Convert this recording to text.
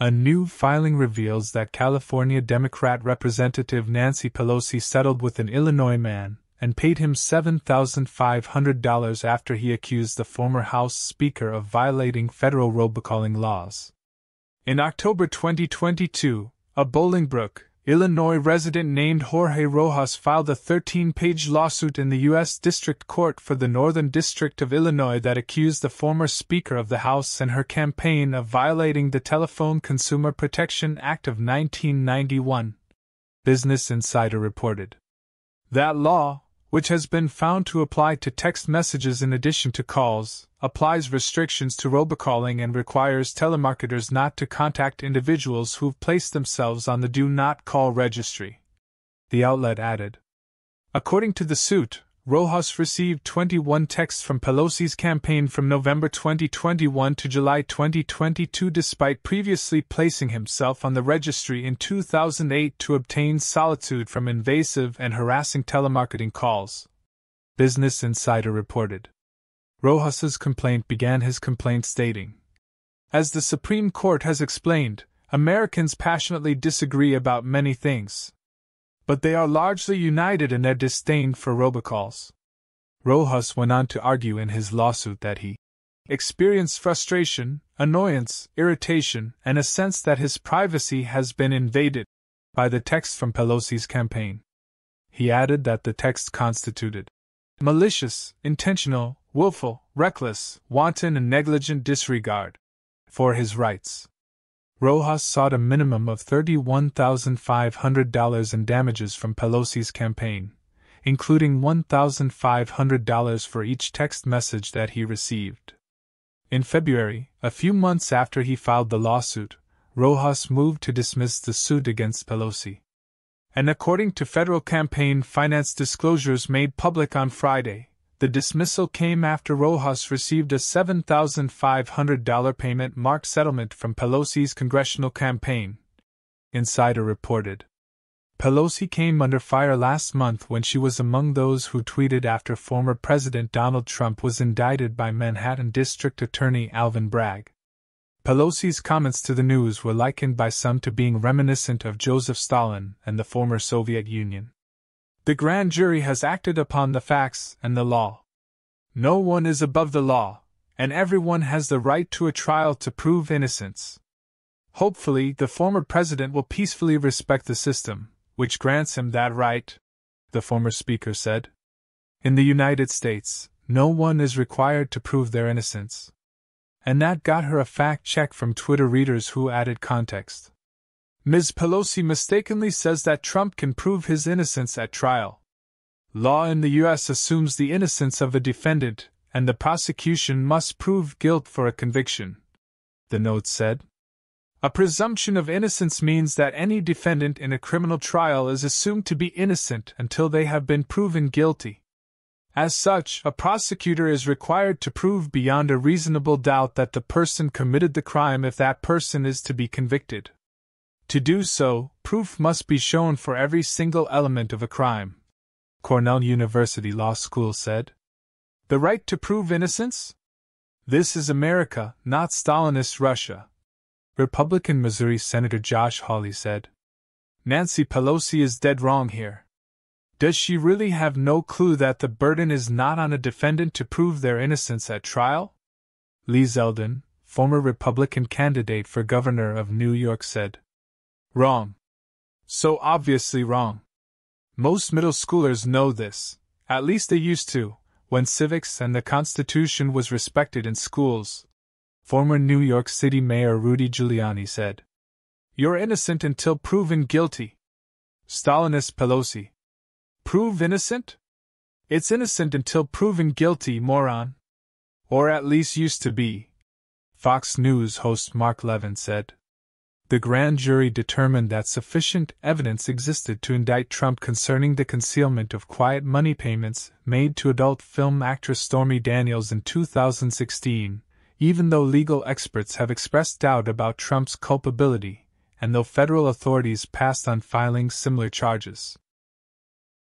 A new filing reveals that California Democrat Representative Nancy Pelosi settled with an Illinois man and paid him $7,500 after he accused the former House Speaker of violating federal robocalling laws. In October 2022, a Bolingbrook, Illinois resident named Jorge Rojas filed a 13-page lawsuit in the U.S. District Court for the Northern District of Illinois that accused the former Speaker of the House and her campaign of violating the Telephone Consumer Protection Act of 1991. Business Insider reported. That law, which has been found to apply to text messages in addition to calls, applies restrictions to robocalling and requires telemarketers not to contact individuals who've placed themselves on the Do Not Call registry. The outlet added. According to the suit, Rojas received 21 texts from Pelosi's campaign from November 2021 to July 2022 despite previously placing himself on the registry in 2008 to obtain solitude from invasive and harassing telemarketing calls. Business Insider reported. Rojas's complaint began his complaint stating, "As the Supreme Court has explained, Americans passionately disagree about many things. But they are largely united in their disdain for robocalls." Rojas went on to argue in his lawsuit that he experienced frustration, annoyance, irritation, and a sense that his privacy has been invaded by the text from Pelosi's campaign. He added that the text constituted malicious, intentional, willful, reckless, wanton, and negligent disregard for his rights. Rojas sought a minimum of $31,500 in damages from Pelosi's campaign, including $1,500 for each text message that he received. In February, a few months after he filed the lawsuit, Rojas moved to dismiss the suit against Pelosi. And according to federal campaign finance disclosures made public on Friday, the dismissal came after Rojas received a $7,500 payment-marked settlement from Pelosi's congressional campaign. Insider reported. Pelosi came under fire last month when she was among those who tweeted after former President Donald Trump was indicted by Manhattan District Attorney Alvin Bragg. Pelosi's comments to the news were likened by some to being reminiscent of Joseph Stalin and the former Soviet Union. The grand jury has acted upon the facts and the law. No one is above the law, and everyone has the right to a trial to prove innocence. Hopefully, the former president will peacefully respect the system, which grants him that right, the former speaker said. In the United States, no one is required to prove their innocence. And that got her a fact check from Twitter readers who added context. Ms. Pelosi mistakenly says that Trump can prove his innocence at trial. Law in the U.S. assumes the innocence of a defendant, and the prosecution must prove guilt for a conviction, the note said. A presumption of innocence means that any defendant in a criminal trial is assumed to be innocent until they have been proven guilty. As such, a prosecutor is required to prove beyond a reasonable doubt that the person committed the crime if that person is to be convicted. To do so, proof must be shown for every single element of a crime, Cornell University Law School said. The right to prove innocence? This is America, not Stalinist Russia, Republican Missouri Senator Josh Hawley said. Nancy Pelosi is dead wrong here. Does she really have no clue that the burden is not on a defendant to prove their innocence at trial? Lee Zeldin, former Republican candidate for governor of New York, said. Wrong. So obviously wrong. Most middle schoolers know this, at least they used to, when civics and the Constitution was respected in schools. Former New York City Mayor Rudy Giuliani said. You're innocent until proven guilty. Stalinist Pelosi. Prove innocent? It's innocent until proven guilty, moron. Or at least used to be. Fox News host Mark Levin said. The grand jury determined that sufficient evidence existed to indict Trump concerning the concealment of quiet money payments made to adult film actress Stormy Daniels in 2016, even though legal experts have expressed doubt about Trump's culpability, and though federal authorities passed on filing similar charges.